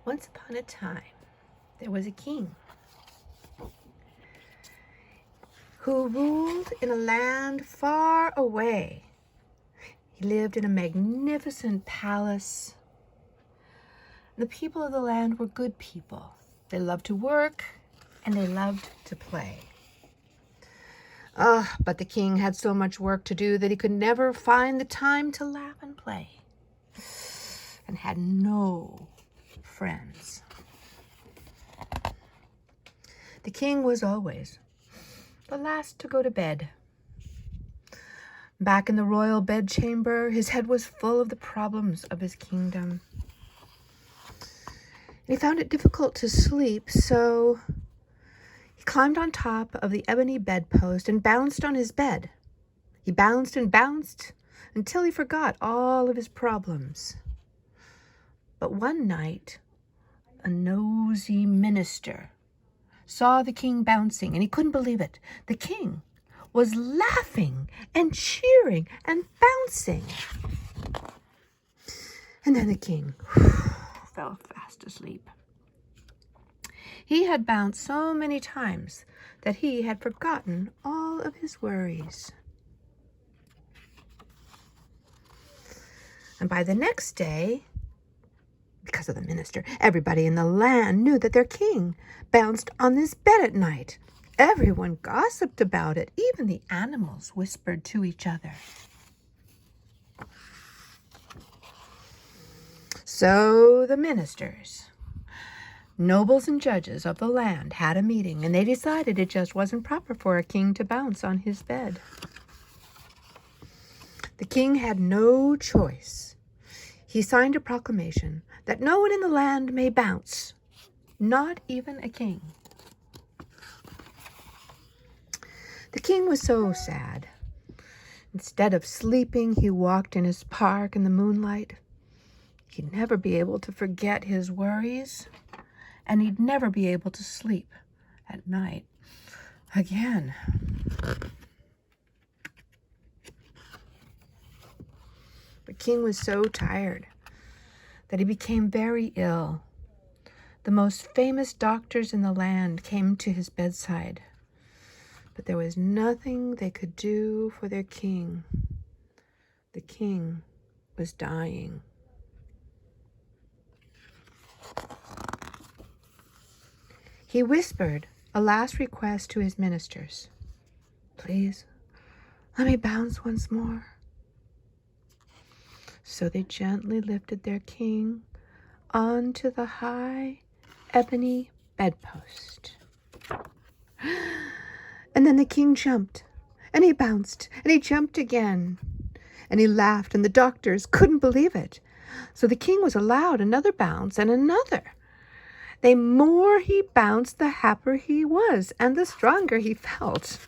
Once upon a time, there was a king who ruled in a land far away. He lived in a magnificent palace. The people of the land were good people. They loved to work and they loved to play. But the king had so much work to do that he could never find the time to laugh and play, and had no friends. The king was always the last to go to bed. Back in the royal bedchamber, his head was full of the problems of his kingdom. He found it difficult to sleep, so he climbed on top of the ebony bedpost and bounced on his bed. He bounced and bounced until he forgot all of his problems. But one night, a nosy minister saw the king bouncing, and he couldn't believe it. The king was laughing and cheering and bouncing. And then the king fell fast asleep. He had bounced so many times that he had forgotten all of his worries. And by the next day, because of the minister, everybody in the land knew that their king bounced on this bed at night. Everyone gossiped about it. Even the animals whispered to each other. So the ministers, nobles and judges of the land had a meeting, and they decided it just wasn't proper for a king to bounce on his bed. The king had no choice. He signed a proclamation that no one in the land may bounce, not even a king. The king was so sad. Instead of sleeping, he walked in his park in the moonlight. He'd never be able to forget his worries, and he'd never be able to sleep at night again. The king was so tired that he became very ill. The most famous doctors in the land came to his bedside, but there was nothing they could do for their king. The king was dying. He whispered a last request to his ministers. "Please, let me bounce once more." So they gently lifted their king onto the high ebony bedpost. And then the king jumped, and he bounced, and he jumped again, and he laughed, and the doctors couldn't believe it. So the king was allowed another bounce and another. The more he bounced, the happier he was, and the stronger he felt.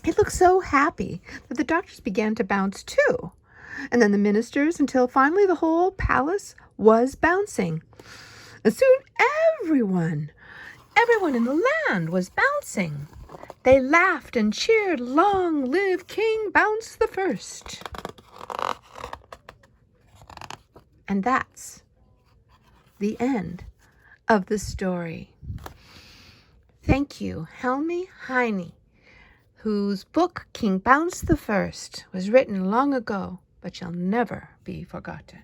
He looked so happy that the doctors began to bounce too, and then the ministers, until finally the whole palace was bouncing. And soon everyone in the land was bouncing. They laughed and cheered, "Long live King Bounce the First." And that's the end of the story. Thank you, Helme, Heine, whose book, King Bounce the First, was written long ago, but shall never be forgotten.